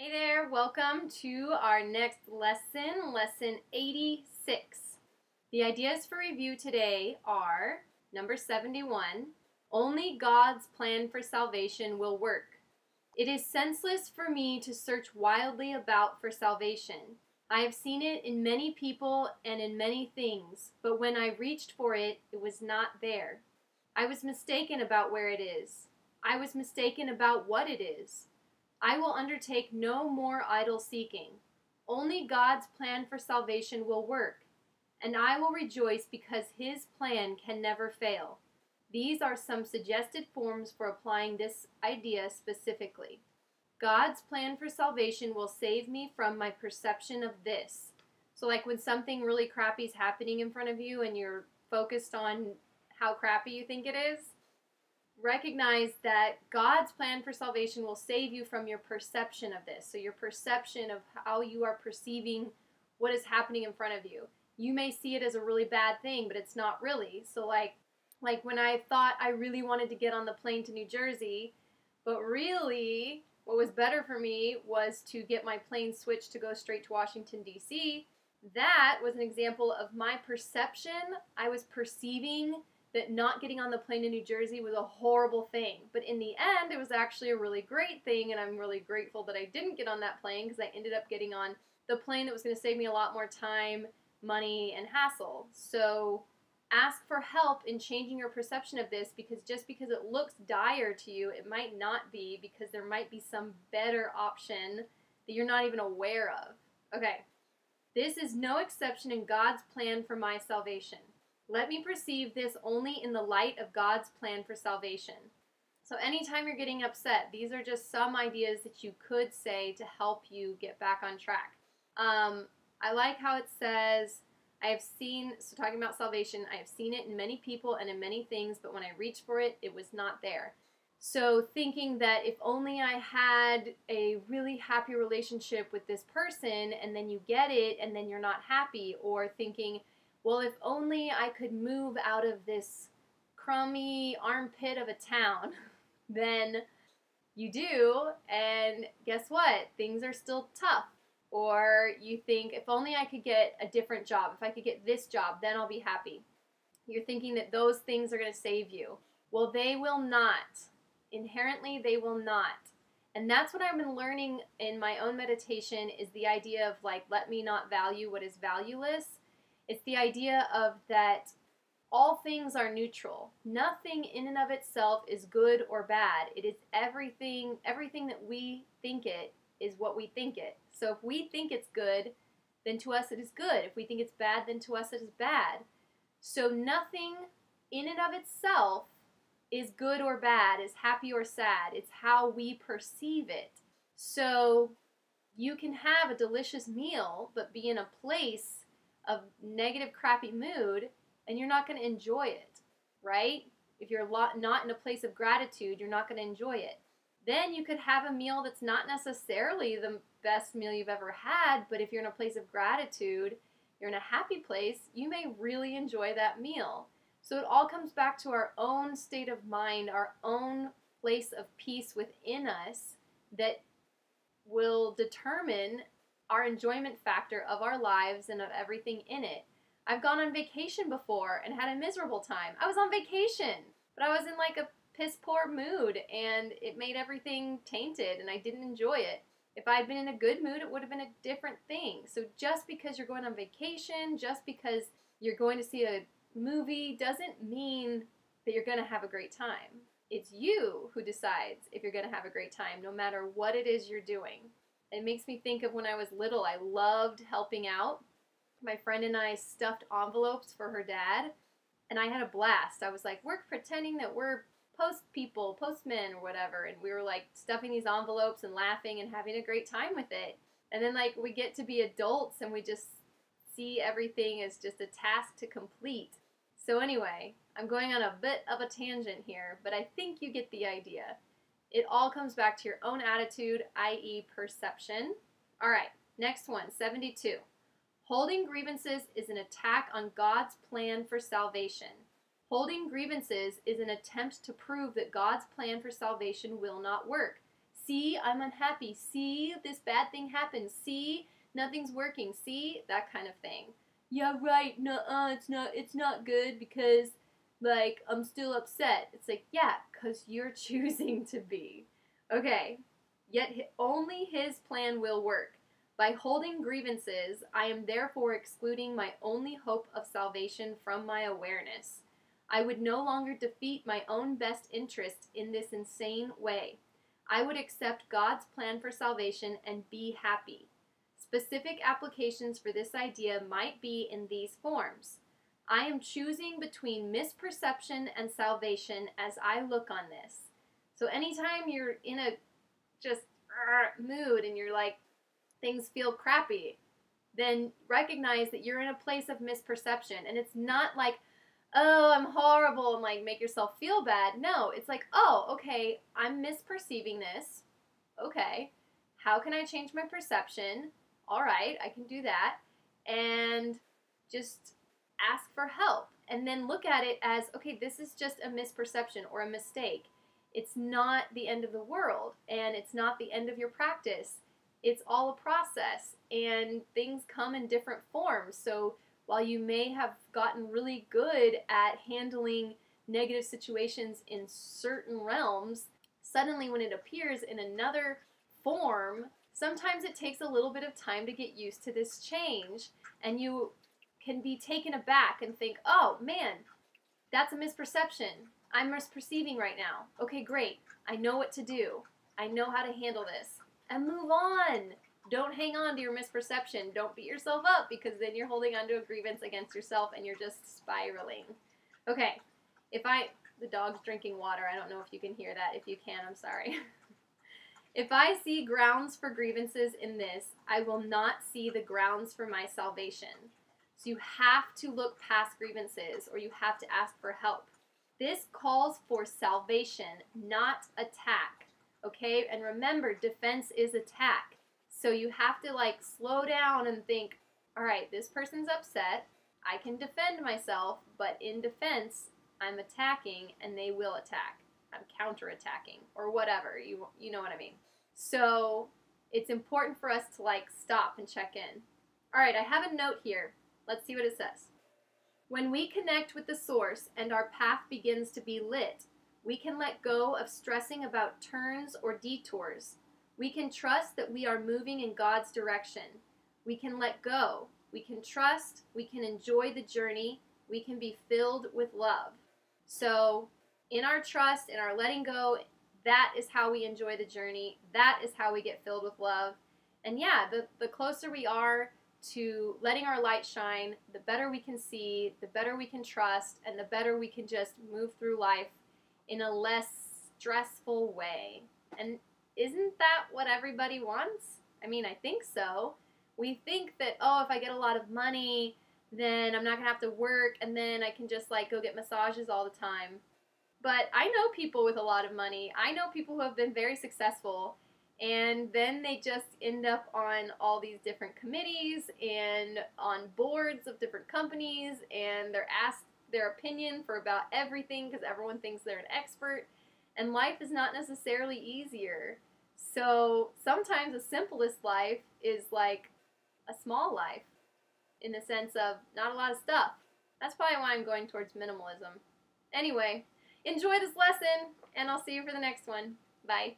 Hey there, welcome to our next lesson, lesson 86. The ideas for review today are number 71, only God's plan for salvation will work. It is senseless for me to search wildly about for salvation. I have seen it in many people and in many things, but when I reached for it, it was not there. I was mistaken about where it is. I was mistaken about what it is. I will undertake no more idle seeking. Only God's plan for salvation will work, and I will rejoice because His plan can never fail. These are some suggested forms for applying this idea specifically. God's plan for salvation will save me from my perception of this. So like when something really crappy is happening in front of you and you're focused on how crappy you think it is, recognize that God's plan for salvation will save you from your perception of this. So your perception of how you are perceiving what is happening in front of you. You may see it as a really bad thing, but it's not really. So like when I thought I really wanted to get on the plane to New Jersey, but really what was better for me was to get my plane switched to go straight to Washington, D.C. That was an example of my perception. I was perceiving that not getting on the plane to New Jersey was a horrible thing. But in the end, it was actually a really great thing, and I'm really grateful that I didn't get on that plane because I ended up getting on the plane that was going to save me a lot more time, money, and hassle. So ask for help in changing your perception of this, because just because it looks dire to you, it might not be, because there might be some better option that you're not even aware of. Okay, this is no exception in God's plan for my salvation. Let me perceive this only in the light of God's plan for salvation. So anytime you're getting upset, these are just some ideas that you could say to help you get back on track. I like how it says, I have seen, so talking about salvation, I have seen it in many people and in many things, but when I reached for it, it was not there. So thinking that if only I had a really happy relationship with this person, and then you get it, and then you're not happy, or thinking, well, if only I could move out of this crummy armpit of a town, then you do, and guess what? Things are still tough. Or you think, if only I could get a different job, if I could get this job, then I'll be happy. You're thinking that those things are going to save you. Well, they will not. Inherently, they will not. And that's what I've been learning in my own meditation, is the idea of like, let me not value what is valueless. It's the idea of that all things are neutral. Nothing in and of itself is good or bad. It is everything that we think it is what we think it. So if we think it's good, then to us it is good. If we think it's bad, then to us it is bad. So nothing in and of itself is good or bad, is happy or sad. It's how we perceive it. So you can have a delicious meal, but be in a place of negative, crappy mood, and you're not going to enjoy it, right? If you're not in a place of gratitude, you're not going to enjoy it. Then you could have a meal that's not necessarily the best meal you've ever had, but if you're in a place of gratitude, you're in a happy place, you may really enjoy that meal. So it all comes back to our own state of mind, our own place of peace within us that will determine our enjoyment factor of our lives and of everything in it. I've gone on vacation before and had a miserable time. I was on vacation, but I was in like a piss poor mood, and it made everything tainted, and I didn't enjoy it. If I had been in a good mood, it would have been a different thing. So just because you're going on vacation, just because you're going to see a movie, doesn't mean that you're going to have a great time. It's you who decides if you're going to have a great time, no matter what it is you're doing. It makes me think of when I was little. I loved helping out. My friend and I stuffed envelopes for her dad, and I had a blast. I was like, we're pretending that we're postmen or whatever, and we were like stuffing these envelopes and laughing and having a great time with it. And then like we get to be adults and we just see everything as just a task to complete. So anyway, I'm going on a bit of a tangent here, but I think you get the idea. It all comes back to your own attitude, i.e. perception. All right, next one, 72. Holding grievances is an attack on God's plan for salvation. Holding grievances is an attempt to prove that God's plan for salvation will not work. See, I'm unhappy. See, this bad thing happened. See, nothing's working. See, that kind of thing. Yeah, right. Nuh-uh, it's not good because, like, I'm still upset. It's like, yeah, because you're choosing to be. Okay. Yet only his plan will work. By holding grievances, I am therefore excluding my only hope of salvation from my awareness. I would no longer defeat my own best interest in this insane way. I would accept God's plan for salvation and be happy. Specific applications for this idea might be in these forms. I am choosing between misperception and salvation as I look on this. So anytime you're in a just mood and you're like, things feel crappy, then recognize that you're in a place of misperception. And it's not like, oh, I'm horrible, and like make yourself feel bad. No, it's like, oh, okay, I'm misperceiving this. Okay, how can I change my perception? All right, I can do that. And just ask for help. And then look at it as, okay, this is just a misperception or a mistake. It's not the end of the world, and it's not the end of your practice. It's all a process, and things come in different forms. So while you may have gotten really good at handling negative situations in certain realms, suddenly when it appears in another form, sometimes it takes a little bit of time to get used to this change, and you can be taken aback and think, oh man, that's a misperception. I'm misperceiving right now. Okay, great. I know what to do. I know how to handle this. And move on. Don't hang on to your misperception. Don't beat yourself up, because then you're holding on to a grievance against yourself and you're just spiraling. Okay, the dog's drinking water. I don't know if you can hear that. If you can, I'm sorry. If I see grounds for grievances in this, I will not see the grounds for my salvation. So you have to look past grievances, or you have to ask for help. This calls for salvation, not attack. Okay? And remember, defense is attack. So you have to like slow down and think, all right, this person's upset. I can defend myself, but in defense, I'm attacking and they will attack. I'm counterattacking or whatever. You know what I mean. So it's important for us to like stop and check in. All right, I have a note here. Let's see what it says. When we connect with the source and our path begins to be lit, we can let go of stressing about turns or detours. We can trust that we are moving in God's direction. We can let go. We can trust. We can enjoy the journey. We can be filled with love. So in our trust, in our letting go, that is how we enjoy the journey. That is how we get filled with love. And yeah, the closer we are to letting our light shine, the better we can see, the better we can trust, and the better we can just move through life in a less stressful way. And isn't that what everybody wants? I mean, I think so. We think that, oh, if I get a lot of money, then I'm not going to have to work, and then I can just like go get massages all the time. But I know people with a lot of money. I know people who have been very successful, and then they just end up on all these different committees and on boards of different companies, and they're asked their opinion for about everything because everyone thinks they're an expert, and life is not necessarily easier. So sometimes the simplest life is like a small life in the sense of not a lot of stuff. That's probably why I'm going towards minimalism. Anyway, enjoy this lesson, and I'll see you for the next one. Bye.